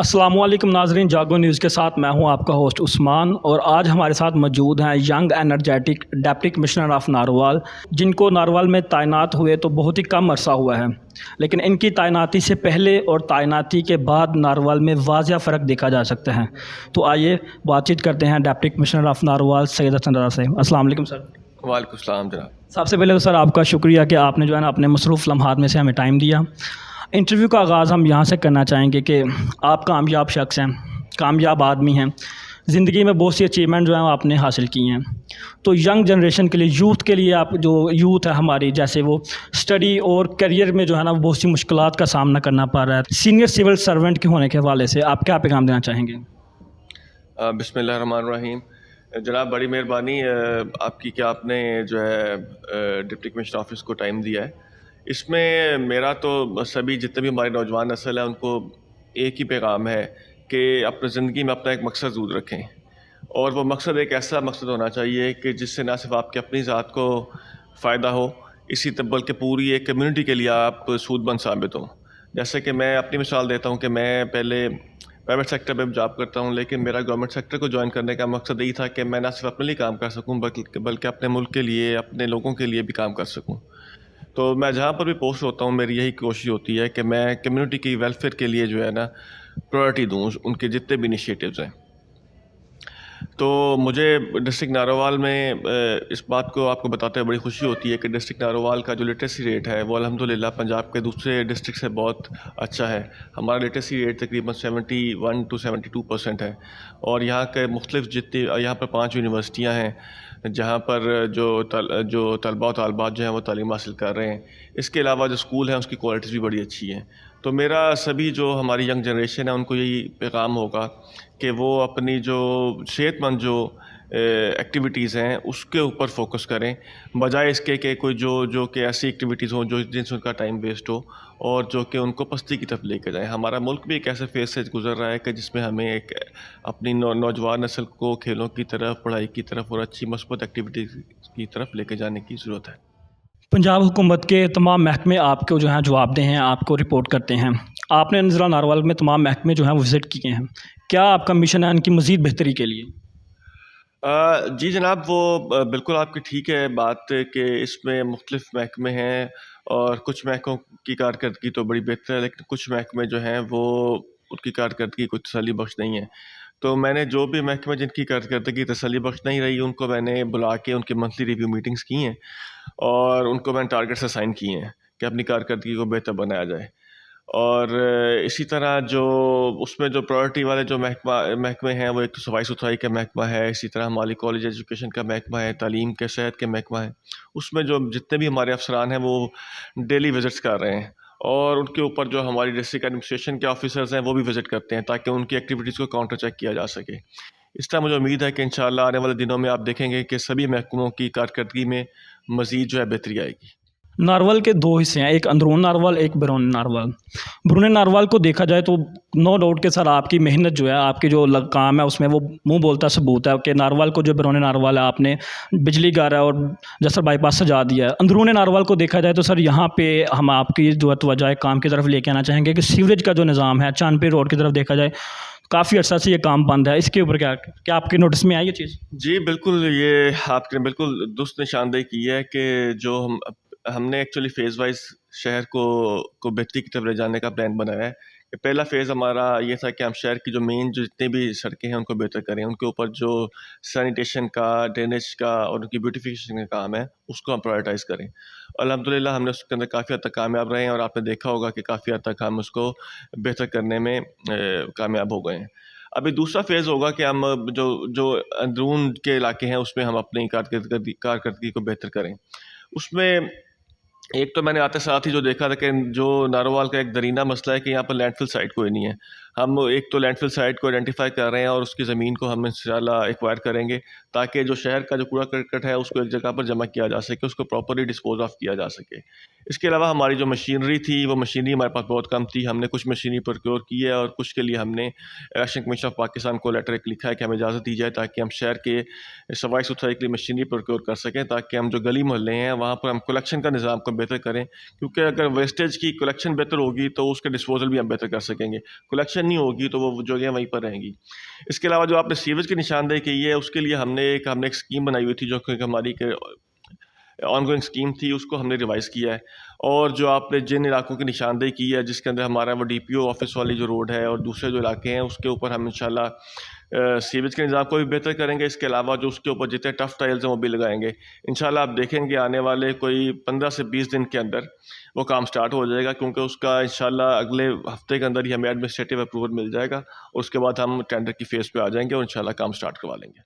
अस्सलाम वालेकुम नाजरीन, जागो न्यूज़ के साथ मैं हूं आपका होस्ट उस्मान। और आज हमारे साथ मौजूद हैं young energetic deputy commissioner of narwhal, जिनको नारवाल में तैनात हुए तो बहुत ही कम अरसा हुआ है, लेकिन इनकी तैनाती से पहले और तैनाती के बाद नारवाल में वाज़िया फ़र्क देखा जा सकता है। तो आइए बातचीत करते हैं deputy commissioner of Narowal Syed Hasan Raza से। अस्सलाम वालेकुम सर। वालेकुम सलाम जनाब। सबसे पहले तो सर आपका शुक्रिया कि आपने जो है ना अपने मसरूफ़ लम्हात में से हमें टाइम दिया। इंटरव्यू का आगाज़ हम यहाँ से करना चाहेंगे कि आप कामयाब शख्स हैं, कामयाब आदमी हैं, ज़िंदगी में बहुत सी अचीवमेंट जो हैं आपने हासिल की हैं। तो यंग जनरेशन के लिए, यूथ के लिए, आप जो यूथ है हमारी, जैसे वो स्टडी और करियर में जो है ना बहुत सी मुश्किलात का सामना करना पड़ रहा है, सीनियर सिविल सर्वेंट के होने के हवाले से आप क्या पैगाम देना चाहेंगे? बिस्मिल्लाहिर्रहमानिर्रहीम। जनाब बड़ी मेहरबानी आपकी कि आपने जो है डिप्टी कमिश्नर ऑफिस को टाइम दिया है। इसमें मेरा तो सभी जितने भी हमारे नौजवान नस्ल है उनको एक ही पैगाम है कि अपनी ज़िंदगी में अपना एक मकसद ज़रूर रखें, और वो मकसद एक ऐसा मकसद होना चाहिए कि जिससे ना सिर्फ आपकी अपनी ज़ात को फ़ायदा हो, इसी तरह बल्कि पूरी एक कम्युनिटी के लिए आप सूदमंद साबित हों। जैसे कि मैं अपनी मिसाल देता हूँ कि मैं पहले प्राइवेट सेक्टर में जॉब करता हूँ, लेकिन मेरा गवर्नमेंट सेक्टर को ज्वाइन करने का मकसद यही था कि मैं ना सिर्फ अपने लिए काम कर सकूँ बल्कि अपने मुल्क के लिए, अपने लोगों के लिए भी काम कर सकूँ। तो मैं जहाँ पर भी पोस्ट होता हूँ मेरी यही कोशिश होती है कि मैं कम्युनिटी की वेलफेयर के लिए जो है ना प्रायोरिटी दूँ, उनके जितने भी इनिशिएटिव्स हैं। तो मुझे डिस्ट्रिक्ट नारोवाल में इस बात को आपको बताते हुए बड़ी खुशी होती है कि डिस्ट्रिक्ट नारोवाल का जो लिटरेसी रेट है वो अल्हम्दुलिल्लाह पंजाब के दूसरे डिस्ट्रिक्ट से बहुत अच्छा है। हमारा लिटरेसी रेट तकरीबन 71 to 72% है, और यहाँ के मुख्तलिफ जितनी यहाँ पर 5 यूनिवर्सिटियाँ हैं जहाँ पर जो तलबा और तालबात जो हैं वो तालीम हासिल कर रहे हैं। इसके अलावा जो स्कूल हैं उसकी क्वालिटीज़ भी बड़ी अच्छी हैं। तो मेरा सभी जो हमारी यंग जनरेशन है उनको यही पैगाम होगा कि वो अपनी जो सेहतमंद जो एक्टिविटीज़ हैं उसके ऊपर फोकस करें, बजाय इसके कि कोई जो कि ऐसी एक्टिविटीज़ हों जो जिनसे उनका टाइम वेस्ट हो और जो कि उनको पस्ती की तरफ लेकर जाए। हमारा मुल्क भी एक ऐसे फेज से गुजर रहा है कि जिसमें हमें एक अपनी नौजवान नस्ल को खेलों की तरफ, पढ़ाई की तरफ और अच्छी मस्बत एक्टिविटीज़ की तरफ लेके जाने की ज़रूरत है। पंजाब हुकूमत के तमाम महकमे आपको जो हैं जवाबदेह हैं, आपको रिपोर्ट करते हैं। आपने ज़िला नारवाल में तमाम महकमे जो हैं वो विज़िट किए हैं, क्या आपका मिशन है उनकी मज़ीद बेहतरी के लिए? जी जनाब, वो बिल्कुल आपकी ठीक है बात कि इसमें मुख्तलिफ महकमे हैं और कुछ महकमों की कारकर्दगी तो बड़ी बेहतर है, लेकिन कुछ महकमे जो हैं वो उनकी कारकर्दगी कोई तसल्ली बख्श नहीं है। तो मैंने जो भी महकमे जिनकी कारकर्दगी तसल्ली बख्श नहीं रही उनको मैंने बुला के उनकी मंथली रिव्यू मीटिंग्स की हैं और उनको मैंने टारगेट्स असाइन किए हैं कि अपनी कारकर्दगी को बेहतर बनाया जाए। और इसी तरह जो उसमें जो प्रायोरिटी वाले जो महकमे हैं वो एक तो सफाई सुथराई का महकमा है, इसी तरह हमारी कॉलेज एजुकेशन का महकमा है, तालीम के सेहत के महकमा है। उसमें जो जितने भी हमारे अफसरान हैं वो डेली विज़िट्स कर रहे हैं, और उनके ऊपर जो हमारी डिस्ट्रिक्ट एडमिनिस्ट्रेशन के ऑफिसर्स हैं वो भी विज़िट करते हैं ताकि उनकी एक्टिविटीज़ को काउंटर चेक किया जा सके। इस तरह मुझे उम्मीद है कि इंशाअल्लाह आने वाले दिनों में आप देखेंगे कि सभी महकमों की कारकर्दगी में मज़ीद जो है बेहतरी आएगी। नारवल के दो हिस्से हैं, एक अंदरून नारवल, एक बैरून नारवल। बैरून नारवल को देखा जाए तो नो डाउट के सर आपकी मेहनत जो है, आपकी जो काम है उसमें वो मुंह बोलता सबूत है कि नारवल को जो बैरून नारवल है आपने बिजली घर है और जसर बाईपास सजा दिया है। अंदरून नारवल को देखा जाए तो सर यहाँ पे हम आपकी जो तवज्जो काम की तरफ लेके आना चाहेंगे कि सीवरेज का जो निज़ाम है चांदपुर रोड की तरफ देखा जाए काफ़ी अर्सा से ये काम बंद है, इसके ऊपर क्या आपके नोटिस में आई ये चीज़? जी बिल्कुल, ये आपने बिल्कुल दुरुस्त निशानदेही की है कि जो हमने एक्चुअली फ़ेज़ वाइज़ शहर को बेहतरी की तरफ ले जाने का प्लान बनाया है। कि पहला फ़ेज़ हमारा ये था कि हम शहर की जो मेन जो जितनी भी सड़कें हैं उनको बेहतर करें, उनके ऊपर जो सैनिटेशन का, ड्रेनेज का और उनकी ब्यूटिफिकेशन का काम है उसको हम प्रायोरिटाइज़ करें। अल्हम्दुलिल्लाह हमने उसके अंदर काफ़ी हद तक कामयाब रहे हैं, और आपने देखा होगा कि काफ़ी हद तक हम उसको बेहतर करने में कामयाब हो गए हैं। अभी दूसरा फ़ेज़ होगा कि हम जो अंदरून के इलाके हैं उसमें हम अपनी कारकर्दगी को बेहतर करें। उसमें एक तो मैंने आते साथ ही जो देखा था कि जो नारोवाल का एक दरीना मसला है कि यहाँ पर लैंडफिल साइट कोई नहीं है। हम एक तो लैंडफिल साइट को आइडेंटिफाई कर रहे हैं और उसकी ज़मीन को हम इंशाल्लाह एक्वायर करेंगे ताकि जो शहर का जो कूड़ा करकट है उसको एक जगह पर जमा किया जा सके, उसको प्रॉपरली डिस्पोज ऑफ किया जा सके। इसके अलावा हमारी जो मशीनरी थी वो मशीनरी हमारे पास बहुत कम थी। हमने कुछ मशीनरी प्रोक्योर की है और कुछ के लिए हमने इलेक्शन कमीशन ऑफ पाकिस्तान को लेटर एक लिखा है कि हमें इजाज़त दी जाए ताकि हम शहर के सफाई सुथराई के लिए मशीनरी प्रोक्योर कर सकें, ताकि हम जो गली मोहल्ले हैं वहाँ पर हम कलेक्शन का निज़ाम को बेहतर करें, क्योंकि अगर वेस्टेज की कलेक्शन बेहतर होगी तो उसका डिस्पोजल भी हम बेहतर कर सकेंगे। कलेक्शन کنسٹرکشن نہیں ہوگی تو وہ جگہیں وہیں پر رہیں گی. اس کے علاوہ جو آپ نے سیوریج کی نشاندہی کی ہے اس کے لیے ہم نے ایک اسکیم بنائی ہوئی تھی جو کہ ہماری آن گوئنگ اسکیم تھی, اس کو ہم نے ریوائز کیا ہے. اور جو آپ نے جن علاقوں کی نشاندہی کی ہے جس کے اندر ہمارا وہ ڈی پی او آفس والی جو روڈ ہے اور دوسرے جو علاقے ہیں اس کے اوپر ہم انشاءاللہ سیوریج کے نظام کو بھی بہتر کریں گے. اس کے علاوہ جو اس کے اوپر جتنے ٹف ٹائلز ہیں وہ بھی لگائیں گے. انشاءاللہ آپ دیکھیں گے آنے والے کوئی 15 سے 20 دن کے اندر وہ کام سٹارٹ ہو جائے گا, کیونکہ اس کا انشاءاللہ اگلے ہفتے کے اندر ہی ہمیں ایڈمنسٹریٹو اپروول مل جائے گا. اس کے بعد ہم ٹینڈر کی فیز پہ آ جائیں گے اور انشاءاللہ کام سٹارٹ کروا لیں گے.